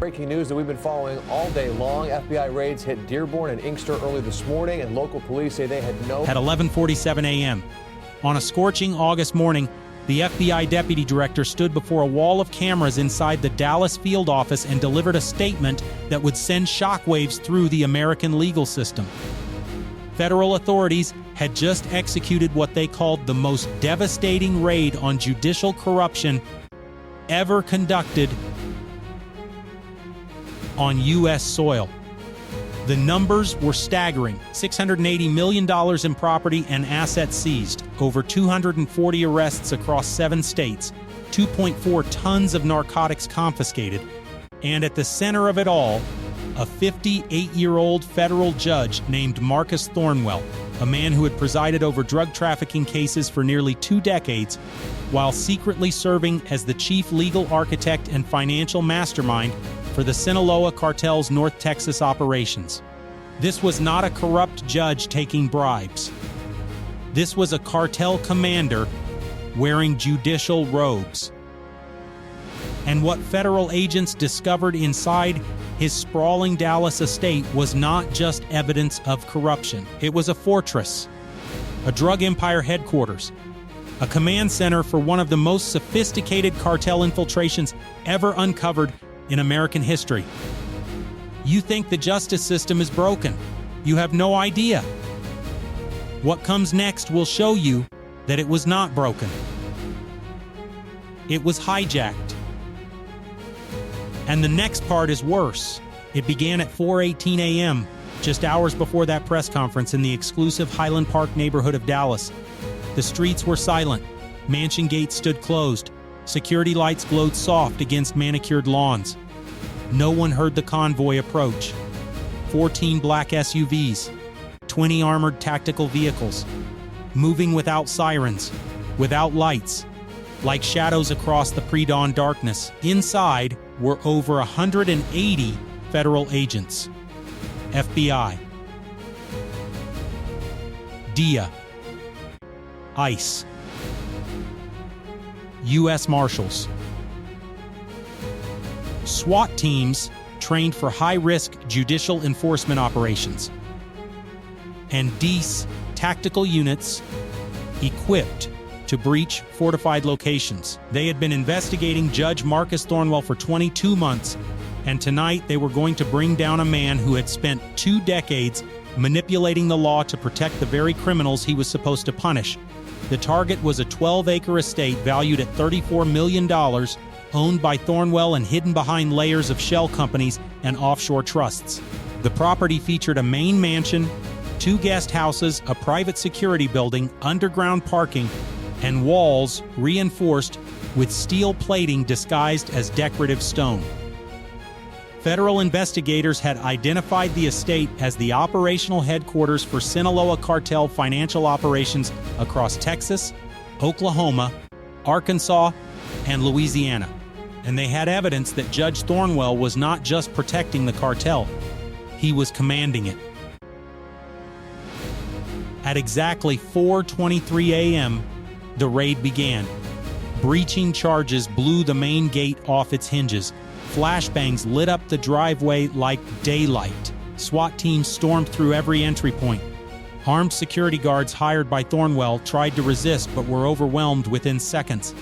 Breaking news that we've been following all day long. FBI raids hit Dearborn and Inkster early this morning, and local police say they had no... At 11:47 a.m. on a scorching August morning, the FBI deputy director stood before a wall of cameras inside the Dallas field office and delivered a statement that would send shockwaves through the American legal system. Federal authorities had just executed what they called the most devastating raid on judicial corruption ever conducted on U.S. soil. The numbers were staggering: $680 million in property and assets seized, over 240 arrests across 7 states, 2.4 tons of narcotics confiscated, and at the center of it all, a 58-year-old federal judge named Marcus Thornwell, a man who had presided over drug trafficking cases for nearly 2 decades, while secretly serving as the chief legal architect and financial mastermind for the Sinaloa Cartel's North Texas operations. This was not a corrupt judge taking bribes. This was a cartel commander wearing judicial robes. And what federal agents discovered inside his sprawling Dallas estate was not just evidence of corruption. It was a fortress, a drug empire headquarters, a command center for one of the most sophisticated cartel infiltrations ever uncovered in American history. You think the justice system is broken. You have no idea. What comes next will show you that it was not broken. It was hijacked. And the next part is worse. It began at 4:18 a.m., just hours before that press conference in the exclusive Highland Park neighborhood of Dallas. The streets were silent. Mansion gates stood closed. Security lights glowed soft against manicured lawns. No one heard the convoy approach. 14 black SUVs, 20 armored tactical vehicles, moving without sirens, without lights, like shadows across the pre-dawn darkness. Inside were over 180 federal agents. FBI, DEA, ICE, U.S. Marshals, SWAT teams trained for high-risk judicial enforcement operations, and DEAS tactical units equipped to breach fortified locations. They had been investigating Judge Marcus Thornwell for 22 months, and tonight they were going to bring down a man who had spent 2 decades manipulating the law to protect the very criminals he was supposed to punish. The target was a 12-acre estate valued at $34 million, owned by Thornwell and hidden behind layers of shell companies and offshore trusts. The property featured a main mansion, 2 guest houses, a private security building, underground parking, and walls reinforced with steel plating disguised as decorative stone. Federal investigators had identified the estate as the operational headquarters for Sinaloa Cartel financial operations across Texas, Oklahoma, Arkansas, and Louisiana. And they had evidence that Judge Thornwell was not just protecting the cartel, he was commanding it. At exactly 4:23 a.m., the raid began. Breaching charges blew the main gate off its hinges. Flashbangs lit up the driveway like daylight. SWAT teams stormed through every entry point. Armed security guards hired by Thornwell tried to resist but were overwhelmed within seconds.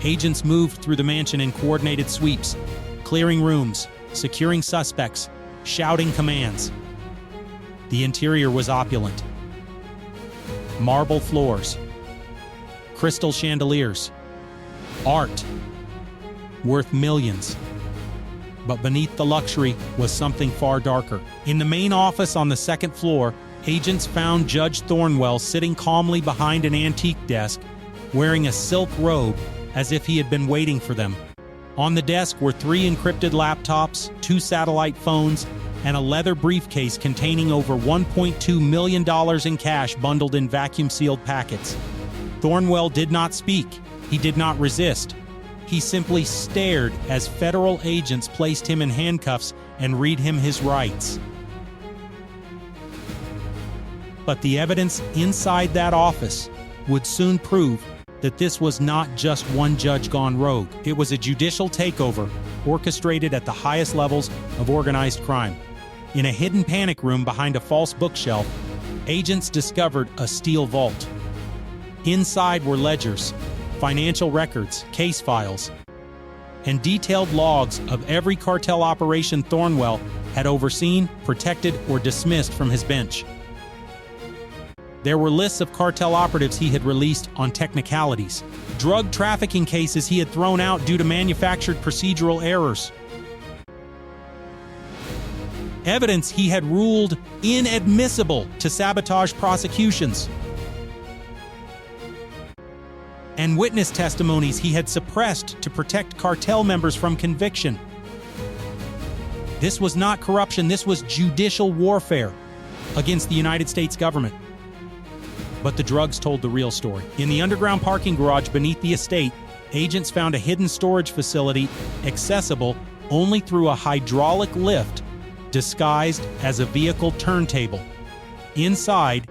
Agents moved through the mansion in coordinated sweeps, clearing rooms, securing suspects, shouting commands. The interior was opulent. Marble floors, crystal chandeliers, art worth millions. But beneath the luxury was something far darker. In the main office on the 2nd floor, agents found Judge Thornwell sitting calmly behind an antique desk, wearing a silk robe as if he had been waiting for them. On the desk were 3 encrypted laptops, 2 satellite phones, and a leather briefcase containing over $1.2 million in cash bundled in vacuum-sealed packets. Thornwell did not speak. He did not resist. He simply stared as federal agents placed him in handcuffs and read him his rights. But the evidence inside that office would soon prove that this was not just one judge gone rogue. It was a judicial takeover orchestrated at the highest levels of organized crime. In a hidden panic room behind a false bookshelf, agents discovered a steel vault. Inside were ledgers, financial records, case files, and detailed logs of every cartel operation Thornwell had overseen, protected, or dismissed from his bench. There were lists of cartel operatives he had released on technicalities, drug trafficking cases he had thrown out due to manufactured procedural errors, evidence he had ruled inadmissible to sabotage prosecutions, and witness testimonies he had suppressed to protect cartel members from conviction. This was not corruption, this was judicial warfare against the United States government. But the drugs told the real story. In the underground parking garage beneath the estate, agents found a hidden storage facility accessible only through a hydraulic lift disguised as a vehicle turntable. Inside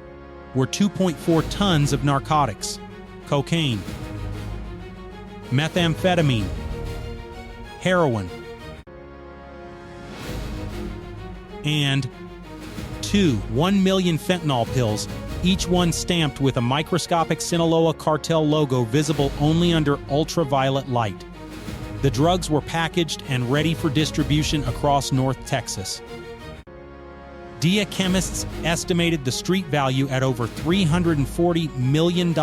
were 2.4 tons of narcotics, cocaine, methamphetamine, heroin, and 1 million fentanyl pills, each one stamped with a microscopic Sinaloa cartel logo visible only under ultraviolet light. The drugs were packaged and ready for distribution across North Texas. DEA chemists estimated the street value at over $340 million.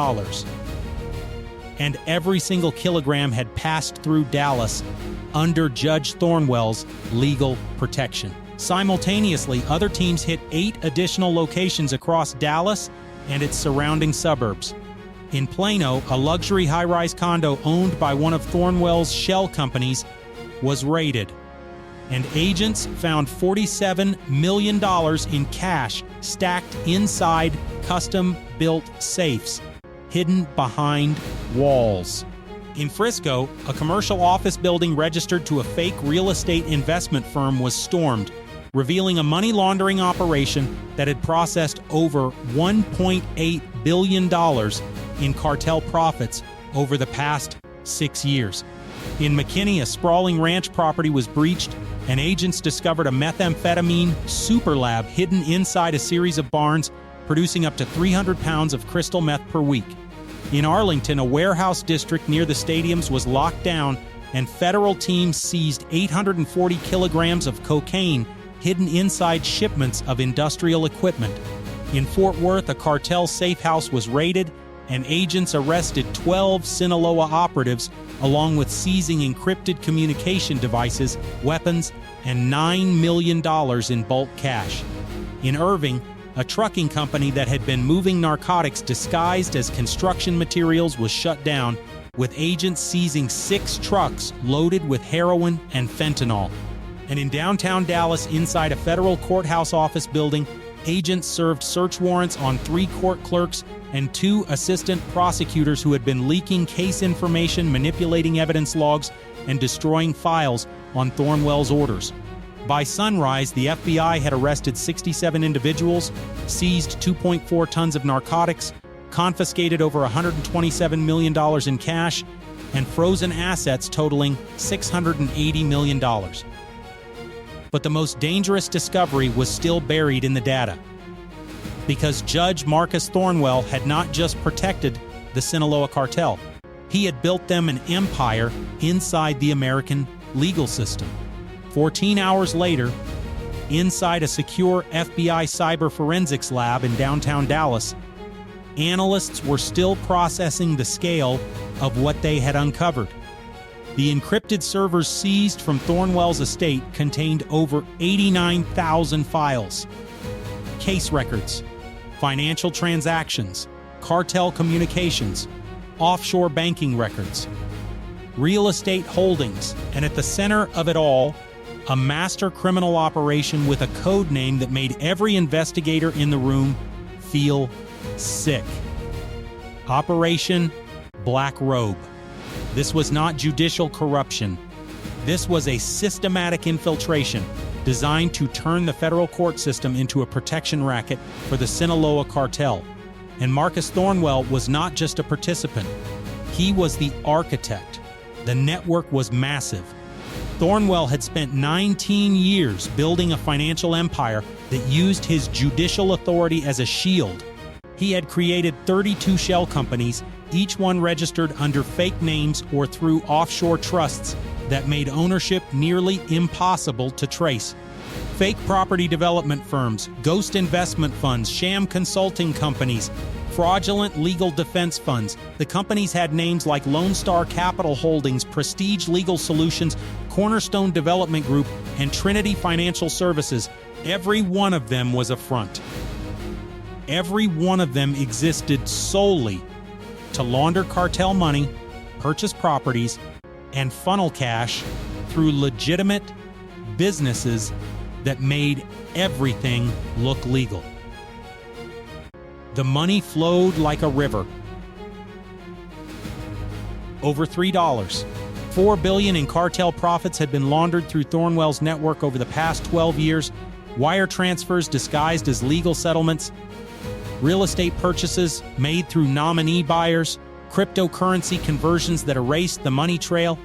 And every single kilogram had passed through Dallas under Judge Thornwell's legal protection. Simultaneously, other teams hit 8 additional locations across Dallas and its surrounding suburbs. In Plano, a luxury high-rise condo owned by one of Thornwell's shell companies was raided, and agents found $47 million in cash stacked inside custom-built safes, hidden behind walls. In Frisco, a commercial office building registered to a fake real estate investment firm was stormed, revealing a money laundering operation that had processed over $1.8 billion in cartel profits over the past 6 years. In McKinney, a sprawling ranch property was breached, and agents discovered a methamphetamine super lab hidden inside a series of barns, producing up to 300 pounds of crystal meth per week. In Arlington, a warehouse district near the stadiums was locked down, and federal teams seized 840 kilograms of cocaine hidden inside shipments of industrial equipment. In Fort Worth, a cartel safe house was raided, and agents arrested 12 Sinaloa operatives, along with seizing encrypted communication devices, weapons, and $9 million in bulk cash. In Irving, a trucking company that had been moving narcotics disguised as construction materials was shut down, with agents seizing 6 trucks loaded with heroin and fentanyl. And in downtown Dallas, inside a federal courthouse office building, agents served search warrants on 3 court clerks and 2 assistant prosecutors who had been leaking case information, manipulating evidence logs, and destroying files on Thornwell's orders. By sunrise, the FBI had arrested 67 individuals, seized 2.4 tons of narcotics, confiscated over $127 million in cash, and frozen assets totaling $680 million. But the most dangerous discovery was still buried in the data, because Judge Marcus Thornwell had not just protected the Sinaloa cartel, he had built them an empire inside the American legal system. 14 hours later, inside a secure FBI cyber forensics lab in downtown Dallas, analysts were still processing the scale of what they had uncovered. The encrypted servers seized from Thornwell's estate contained over 89,000 files, case records, financial transactions, cartel communications, offshore banking records, real estate holdings, and at the center of it all, a master criminal operation with a code name that made every investigator in the room feel sick. Operation Black Robe. This was not judicial corruption. This was a systematic infiltration designed to turn the federal court system into a protection racket for the Sinaloa cartel. And Marcus Thornwell was not just a participant. He was the architect. The network was massive. Thornwell had spent 19 years building a financial empire that used his judicial authority as a shield. He had created 32 shell companies, each one registered under fake names or through offshore trusts that made ownership nearly impossible to trace. Fake property development firms, ghost investment funds, sham consulting companies, fraudulent legal defense funds. The companies had names like Lone Star Capital Holdings, Prestige Legal Solutions, Cornerstone Development Group, and Trinity Financial Services. Every one of them was a front. Every one of them existed solely to launder cartel money, purchase properties, and funnel cash through legitimate businesses that made everything look legal. The money flowed like a river. Over $3. $4 billion in cartel profits had been laundered through Thornwell's network over the past 12 years. Wire transfers disguised as legal settlements, real estate purchases made through nominee buyers, cryptocurrency conversions that erased the money trail,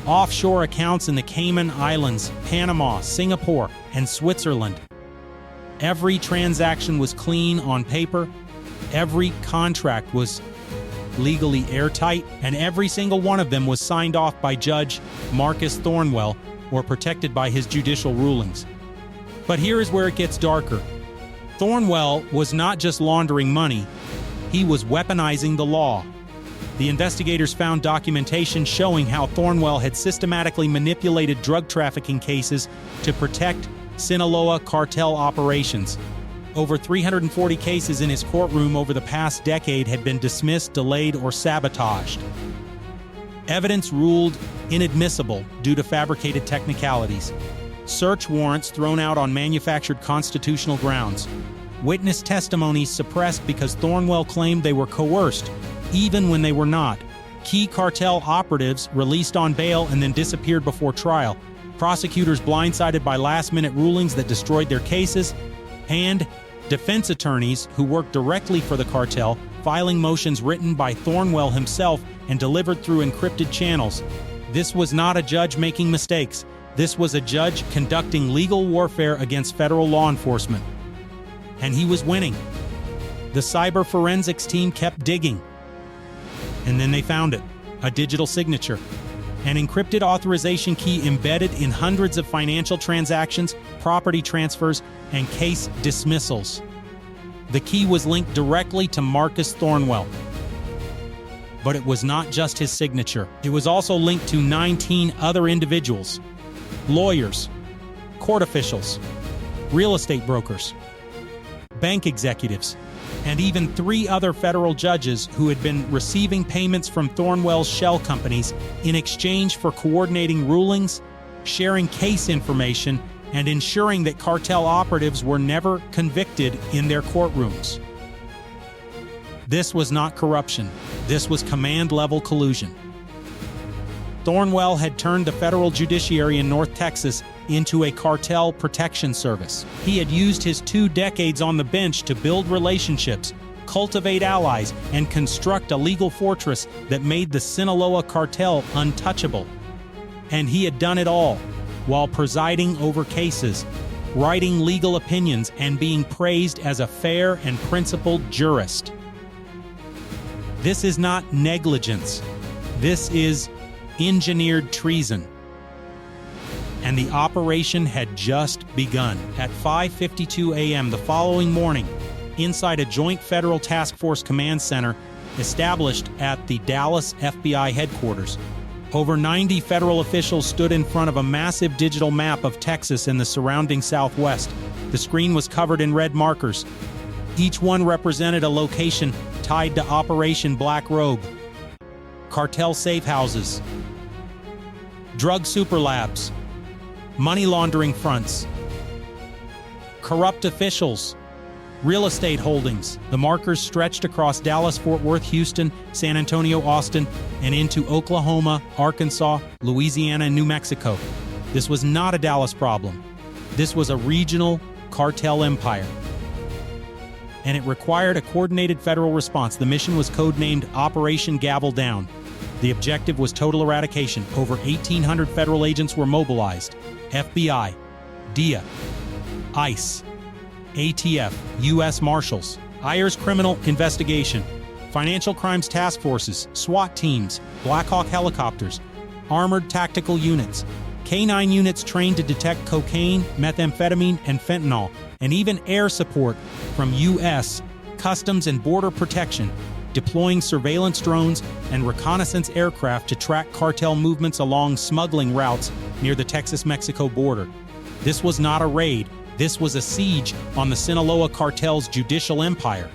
offshore accounts in the Cayman Islands, Panama, Singapore, and Switzerland. Every transaction was clean on paper. Every contract was legally airtight, and every single one of them was signed off by Judge Marcus Thornwell or protected by his judicial rulings. But here is where it gets darker. Thornwell was not just laundering money, he was weaponizing the law. The investigators found documentation showing how Thornwell had systematically manipulated drug trafficking cases to protect Sinaloa cartel operations. Over 340 cases in his courtroom over the past decade had been dismissed, delayed, or sabotaged. Evidence ruled inadmissible due to fabricated technicalities. Search warrants thrown out on manufactured constitutional grounds. Witness testimonies suppressed because Thornwell claimed they were coerced, even when they were not. Key cartel operatives released on bail and then disappeared before trial. Prosecutors blindsided by last-minute rulings that destroyed their cases, and defense attorneys who worked directly for the cartel filing motions written by Thornwell himself and delivered through encrypted channels. This was not a judge making mistakes. This was a judge conducting legal warfare against federal law enforcement. And he was winning. The cyber forensics team kept digging. And then they found it, a digital signature, an encrypted authorization key embedded in hundreds of financial transactions, property transfers, and case dismissals. The key was linked directly to Marcus Thornwell. But it was not just his signature. It was also linked to 19 other individuals, lawyers, court officials, real estate brokers, bank executives, and even 3 other federal judges who had been receiving payments from Thornwell's shell companies in exchange for coordinating rulings, sharing case information, and ensuring that cartel operatives were never convicted in their courtrooms. This was not corruption. This was command-level collusion. Thornwell had turned the federal judiciary in North Texas into a cartel protection service. He had used his 2 decades on the bench to build relationships, cultivate allies, and construct a legal fortress that made the Sinaloa cartel untouchable. And he had done it all while presiding over cases, writing legal opinions, and being praised as a fair and principled jurist. This is not negligence. This is engineered treason. And the operation had just begun. At 5:52 a.m. the following morning, inside a joint federal task force command center established at the Dallas FBI headquarters, over 90 federal officials stood in front of a massive digital map of Texas and the surrounding Southwest. The screen was covered in red markers. Each one represented a location tied to Operation Black Robe, cartel safe houses, drug super labs, money laundering fronts, corrupt officials, real estate holdings. The markers stretched across Dallas, Fort Worth, Houston, San Antonio, Austin, and into Oklahoma, Arkansas, Louisiana, and New Mexico. This was not a Dallas problem. This was a regional cartel empire. And it required a coordinated federal response. The mission was codenamed Operation Gavel Down. The objective was total eradication. Over 1,800 federal agents were mobilized. FBI, DIA, ICE, ATF, U.S. Marshals, IRS Criminal Investigation, Financial Crimes Task Forces, SWAT teams, Black Hawk helicopters, armored tactical units, K-9 units trained to detect cocaine, methamphetamine, and fentanyl, and even air support from U.S. Customs and Border Protection, deploying surveillance drones and reconnaissance aircraft to track cartel movements along smuggling routes near the Texas-Mexico border. This was not a raid. This was a siege on the Sinaloa cartel's judicial empire.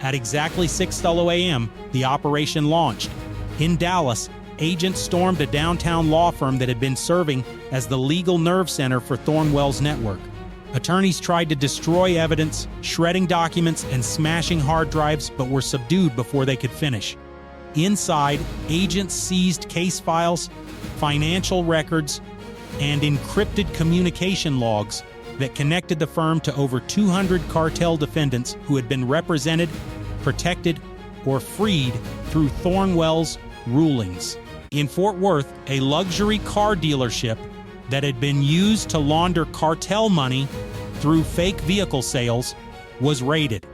At exactly 6:00 a.m., the operation launched. In Dallas, agents stormed a downtown law firm that had been serving as the legal nerve center for Thornwell's network. Attorneys tried to destroy evidence, shredding documents and smashing hard drives, but were subdued before they could finish. Inside, agents seized case files, financial records, and encrypted communication logs that connected the firm to over 200 cartel defendants who had been represented, protected, or freed through Thornwell's rulings. In Fort Worth, a luxury car dealership that had been used to launder cartel money through fake vehicle sales was raided.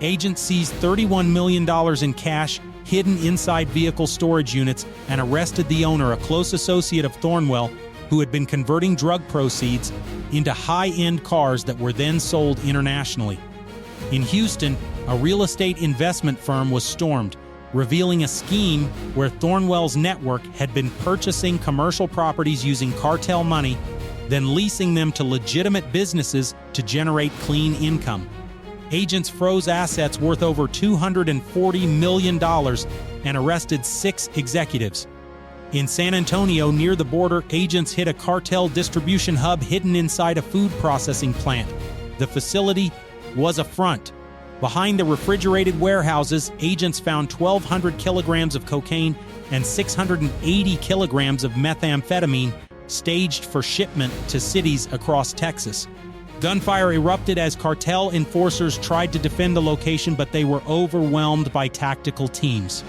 Agents seized $31 million in cash hidden inside vehicle storage units and arrested the owner, a close associate of Thornwell, who had been converting drug proceeds into high-end cars that were then sold internationally. In Houston, a real estate investment firm was stormed, revealing a scheme where Thornwell's network had been purchasing commercial properties using cartel money, then leasing them to legitimate businesses to generate clean income. Agents froze assets worth over $240 million and arrested 6 executives. In San Antonio, near the border, agents hit a cartel distribution hub hidden inside a food processing plant. The facility was a front. Behind the refrigerated warehouses, agents found 1,200 kilograms of cocaine and 680 kilograms of methamphetamine staged for shipment to cities across Texas. Gunfire erupted as cartel enforcers tried to defend the location, but they were overwhelmed by tactical teams.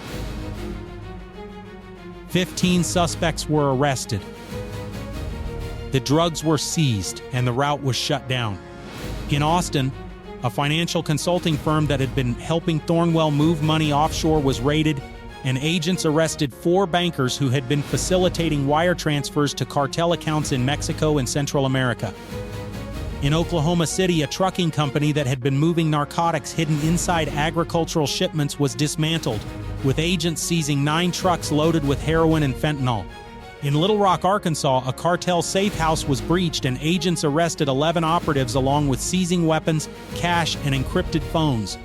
15 suspects were arrested. The drugs were seized and the route was shut down. In Austin, a financial consulting firm that had been helping Thornwell move money offshore was raided, and agents arrested 4 bankers who had been facilitating wire transfers to cartel accounts in Mexico and Central America. In Oklahoma City, a trucking company that had been moving narcotics hidden inside agricultural shipments was dismantled, with agents seizing 9 trucks loaded with heroin and fentanyl. In Little Rock, Arkansas, a cartel safe house was breached and agents arrested 11 operatives along with seizing weapons, cash, and encrypted phones.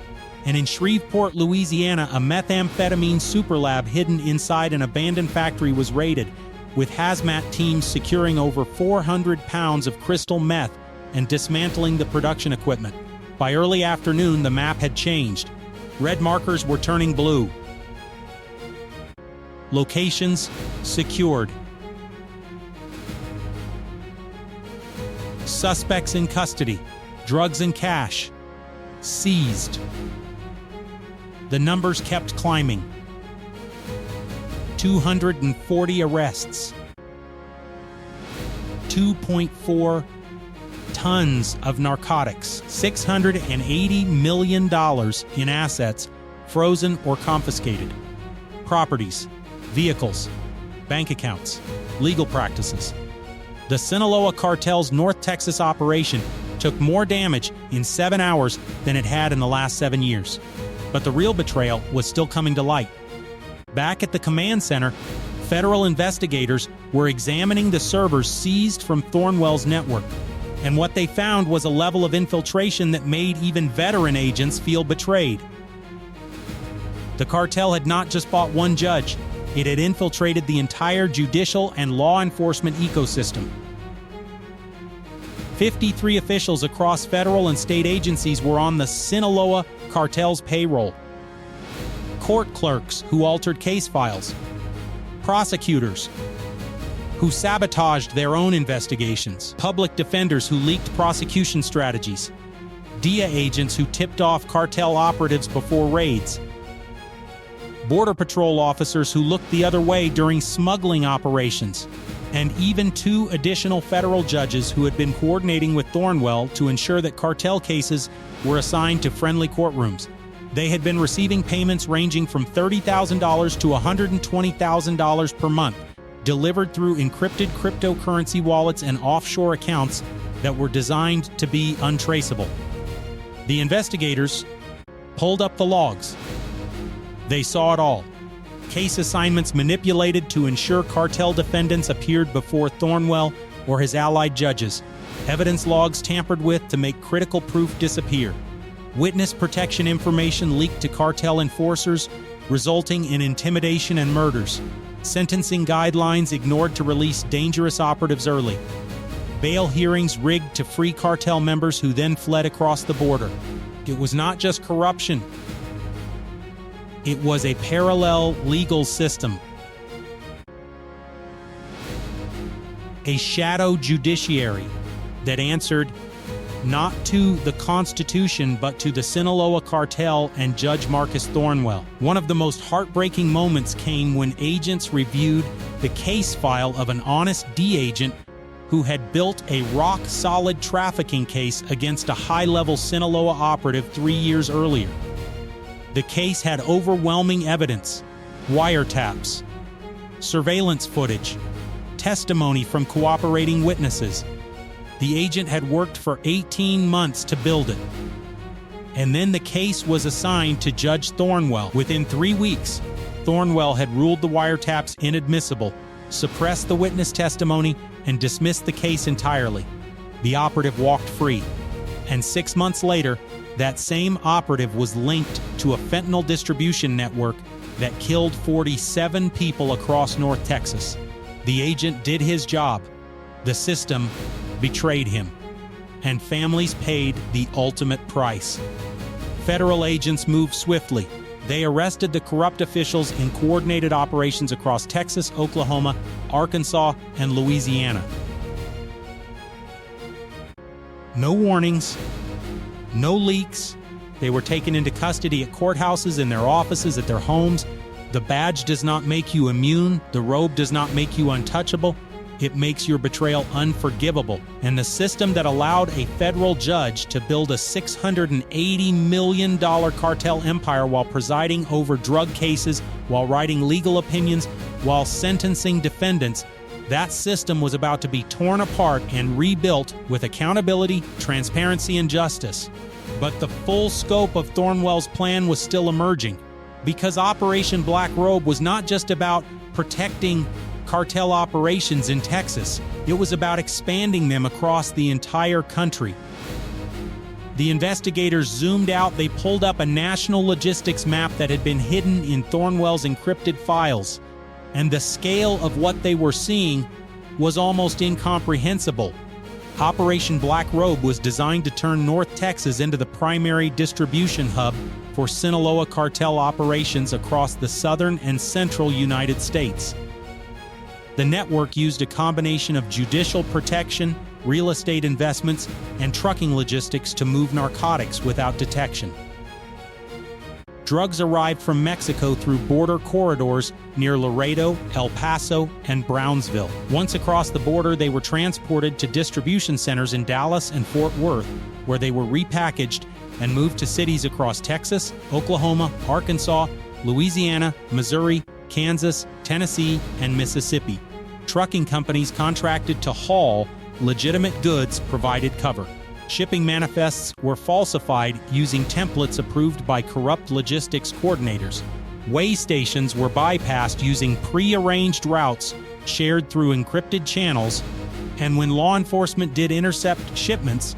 And in Shreveport, Louisiana, a methamphetamine superlab hidden inside an abandoned factory was raided, with hazmat teams securing over 400 pounds of crystal meth and dismantling the production equipment. By early afternoon, the map had changed. Red markers were turning blue. Locations secured. Suspects in custody. Drugs and cash seized. The numbers kept climbing. 240 arrests. 2.4 tons of narcotics. $680 million in assets frozen or confiscated. Properties, vehicles, bank accounts, legal practices. The Sinaloa cartel's North Texas operation took more damage in 7 hours than it had in the last 7 years. But the real betrayal was still coming to light. Back at the command center, federal investigators were examining the servers seized from Thornwell's network, and what they found was a level of infiltration that made even veteran agents feel betrayed. The cartel had not just bought one judge, it had infiltrated the entire judicial and law enforcement ecosystem. 53 officials across federal and state agencies were on the Sinaloa cartel's payroll. Court clerks who altered case files. Prosecutors who sabotaged their own investigations. Public defenders who leaked prosecution strategies. DIA agents who tipped off cartel operatives before raids. Border Patrol officers who looked the other way during smuggling operations, and even 2 additional federal judges who had been coordinating with Thornwell to ensure that cartel cases were assigned to friendly courtrooms. They had been receiving payments ranging from $30,000 to $120,000 per month, delivered through encrypted cryptocurrency wallets and offshore accounts that were designed to be untraceable. The investigators pulled up the logs. They saw it all. Case assignments manipulated to ensure cartel defendants appeared before Thornwell or his allied judges. Evidence logs tampered with to make critical proof disappear. Witness protection information leaked to cartel enforcers, resulting in intimidation and murders. Sentencing guidelines ignored to release dangerous operatives early. Bail hearings rigged to free cartel members who then fled across the border. It was not just corruption. It was a parallel legal system. A shadow judiciary that answered not to the Constitution, but to the Sinaloa cartel and Judge Marcus Thornwell. One of the most heartbreaking moments came when agents reviewed the case file of an honest D agent who had built a rock-solid trafficking case against a high-level Sinaloa operative 3 years earlier. The case had overwhelming evidence, wiretaps, surveillance footage, testimony from cooperating witnesses. The agent had worked for 18 months to build it. And then the case was assigned to Judge Thornwell. Within 3 weeks, Thornwell had ruled the wiretaps inadmissible, suppressed the witness testimony, and dismissed the case entirely. The operative walked free. And 6 months later, that same operative was linked to a fentanyl distribution network that killed 47 people across North Texas. The agent did his job. The system betrayed him, and families paid the ultimate price. Federal agents moved swiftly. They arrested the corrupt officials in coordinated operations across Texas, Oklahoma, Arkansas, and Louisiana. No warnings, no leaks. They were taken into custody at courthouses, in their offices, at their homes. The badge does not make you immune. The robe does not make you untouchable. It makes your betrayal unforgivable. And the system that allowed a federal judge to build a $680 million cartel empire while presiding over drug cases, while writing legal opinions, while sentencing defendants, that system was about to be torn apart and rebuilt with accountability, transparency, and justice. But the full scope of Thornwell's plan was still emerging, because Operation Black Robe was not just about protecting cartel operations in Texas. It was about expanding them across the entire country. The investigators zoomed out. They pulled up a national logistics map that had been hidden in Thornwell's encrypted files, and the scale of what they were seeing was almost incomprehensible. Operation Black Robe was designed to turn North Texas into the primary distribution hub for Sinaloa cartel operations across the southern and central United States. The network used a combination of judicial protection, real estate investments, and trucking logistics to move narcotics without detection. Drugs arrived from Mexico through border corridors near Laredo, El Paso, and Brownsville. Once across the border, they were transported to distribution centers in Dallas and Fort Worth, where they were repackaged and moved to cities across Texas, Oklahoma, Arkansas, Louisiana, Missouri, Kansas, Tennessee, and Mississippi. Trucking companies contracted to haul legitimate goods provided cover. Shipping manifests were falsified using templates approved by corrupt logistics coordinators. Way stations were bypassed using pre-arranged routes shared through encrypted channels, and when law enforcement did intercept shipments,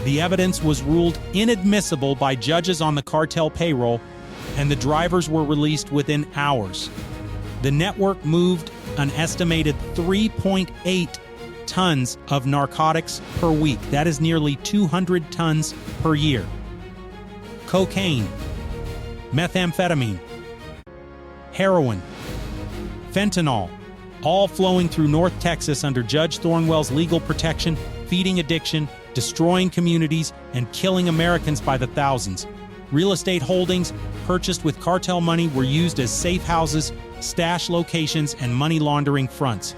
the evidence was ruled inadmissible by judges on the cartel payroll, and the drivers were released within hours. The network moved an estimated 3.8 tons of narcotics per week. That is nearly 200 tons per year. Cocaine, methamphetamine, heroin, fentanyl, all flowing through North Texas under Judge Thornwell's legal protection, feeding addiction, destroying communities, and killing Americans by the thousands. Real estate holdings purchased with cartel money were used as safe houses, stash locations, and money laundering fronts.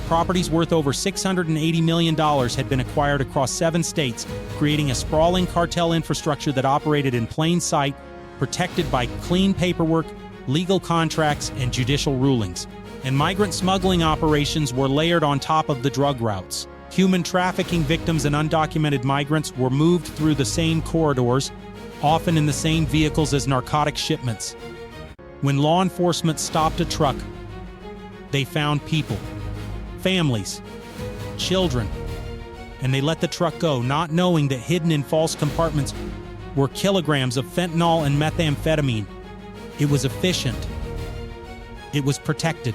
Properties worth over $680 million had been acquired across 7 states, creating a sprawling cartel infrastructure that operated in plain sight, protected by clean paperwork, legal contracts, and judicial rulings. And migrant smuggling operations were layered on top of the drug routes. Human trafficking victims and undocumented migrants were moved through the same corridors, often in the same vehicles as narcotic shipments. When law enforcement stopped a truck, they found people, families, children, and they let the truck go, not knowing that hidden in false compartments were kilograms of fentanyl and methamphetamine. It was efficient. It was protected.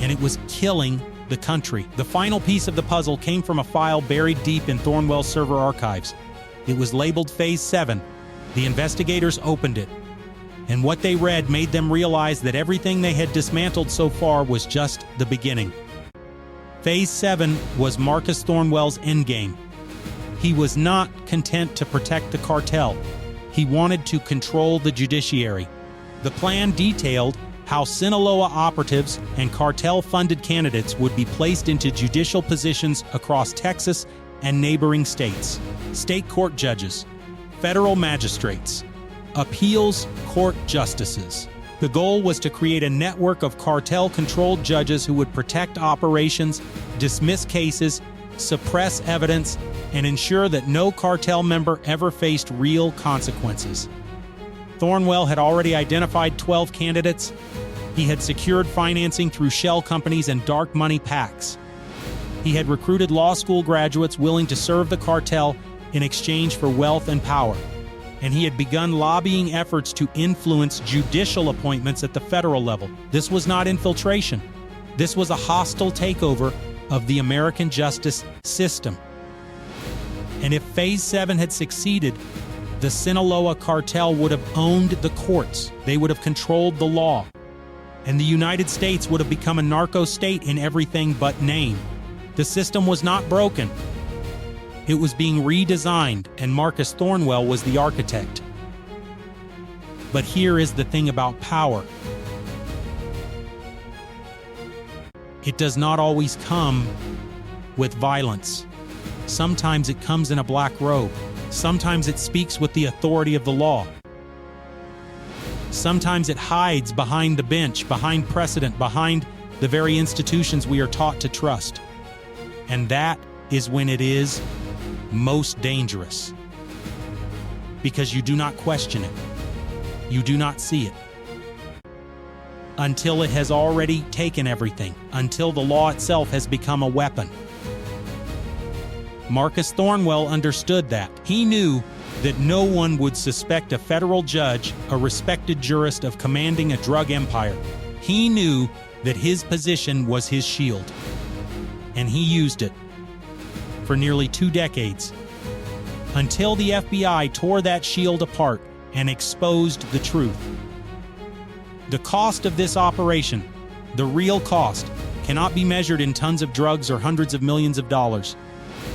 And it was killing the country. The final piece of the puzzle came from a file buried deep in Thornwell's server archives. It was labeled Phase 7. The investigators opened it, and what they read made them realize that everything they had dismantled so far was just the beginning. Phase 7 was Marcus Thornwell's endgame. He was not content to protect the cartel. He wanted to control the judiciary. The plan detailed how Sinaloa operatives and cartel-funded candidates would be placed into judicial positions across Texas and neighboring states. State court judges, federal magistrates, appeals court justices. The goal was to create a network of cartel-controlled judges who would protect operations, dismiss cases, suppress evidence, and ensure that no cartel member ever faced real consequences. Thornwell had already identified 12 candidates. He had secured financing through shell companies and dark money PACs. He had recruited law school graduates willing to serve the cartel in exchange for wealth and power. And he had begun lobbying efforts to influence judicial appointments at the federal level. This was not infiltration. This was a hostile takeover of the American justice system. And if Phase 7 had succeeded, the Sinaloa cartel would have owned the courts. They would have controlled the law. And the United States would have become a narco state in everything but name. The system was not broken. It was being redesigned, and Marcus Thornwell was the architect. But here is the thing about power. It does not always come with violence. Sometimes it comes in a black robe. Sometimes it speaks with the authority of the law. Sometimes it hides behind the bench, behind precedent, behind the very institutions we are taught to trust. And that is when it is most dangerous. Because you do not question it. You do not see it. Until it has already taken everything. Until the law itself has become a weapon. Marcus Thornwell understood that. He knew that no one would suspect a federal judge, a respected jurist, of commanding a drug empire. He knew that his position was his shield. And he used it for nearly 2 decades, until the FBI tore that shield apart and exposed the truth. The cost of this operation, the real cost, cannot be measured in tons of drugs or hundreds of millions of dollars.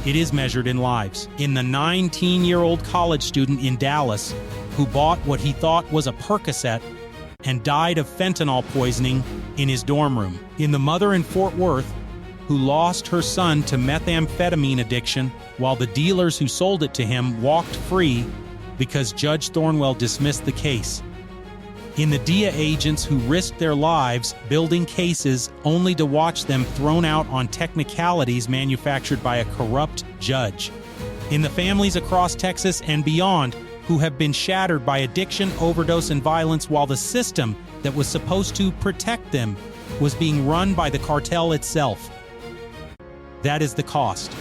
It is measured in lives. In the 19-year-old college student in Dallas who bought what he thought was a Percocet and died of fentanyl poisoning in his dorm room. In the mother in Fort Worth who lost her son to methamphetamine addiction while the dealers who sold it to him walked free because Judge Thornwell dismissed the case. In the DEA agents who risked their lives building cases only to watch them thrown out on technicalities manufactured by a corrupt judge. In the families across Texas and beyond who have been shattered by addiction, overdose, and violence while the system that was supposed to protect them was being run by the cartel itself. That is the cost.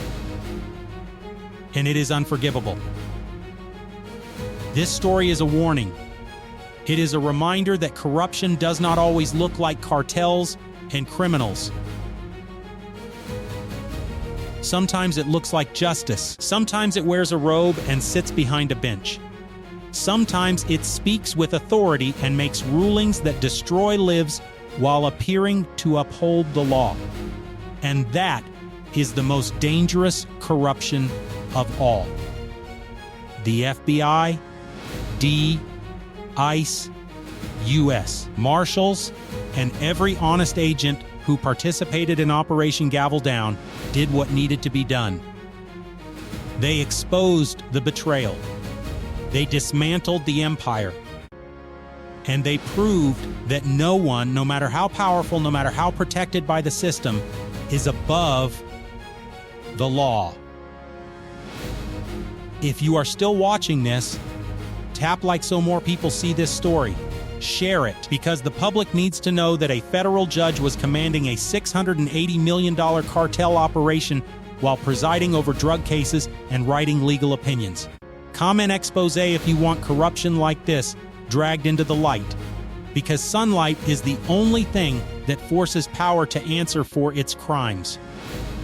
And it is unforgivable. This story is a warning. It is a reminder that corruption does not always look like cartels and criminals. Sometimes it looks like justice. Sometimes it wears a robe and sits behind a bench. Sometimes it speaks with authority and makes rulings that destroy lives while appearing to uphold the law. And that is the most dangerous corruption of all. The FBI D, ICE, U.S. Marshals, and every honest agent who participated in Operation Gavel Down did what needed to be done. They exposed the betrayal. They dismantled the empire. And they proved that no one, no matter how powerful, no matter how protected by the system, is above the law. If you are still watching this, tap like so more people see this story. Share it, because the public needs to know that a federal judge was commanding a $680 million cartel operation while presiding over drug cases and writing legal opinions. Comment expose if you want corruption like this dragged into the light, because sunlight is the only thing that forces power to answer for its crimes.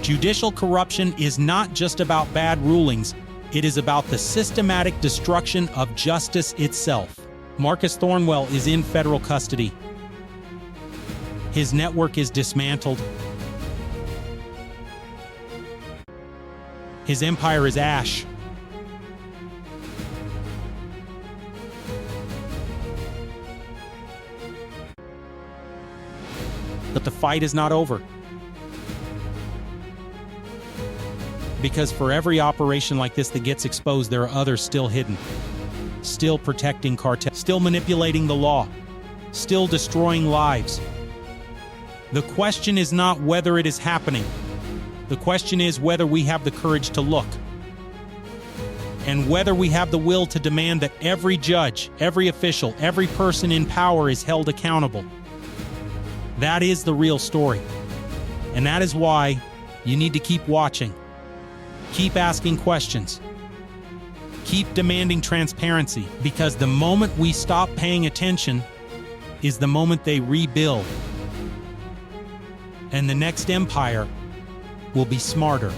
Judicial corruption is not just about bad rulings, it is about the systematic destruction of justice itself. Marcus Thornwell is in federal custody. His network is dismantled. His empire is ash. But the fight is not over. Because for every operation like this that gets exposed, there are others still hidden, still protecting cartel, still manipulating the law, still destroying lives. The question is not whether it is happening. The question is whether we have the courage to look, and whether we have the will to demand that every judge, every official, every person in power is held accountable. That is the real story. And that is why you need to keep watching. Keep asking questions. Keep demanding transparency, because the moment we stop paying attention is the moment they rebuild. And the next empire will be smarter,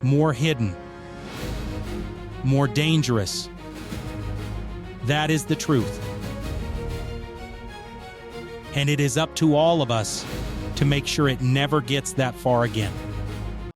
more hidden, more dangerous. That is the truth. And it is up to all of us to make sure it never gets that far again.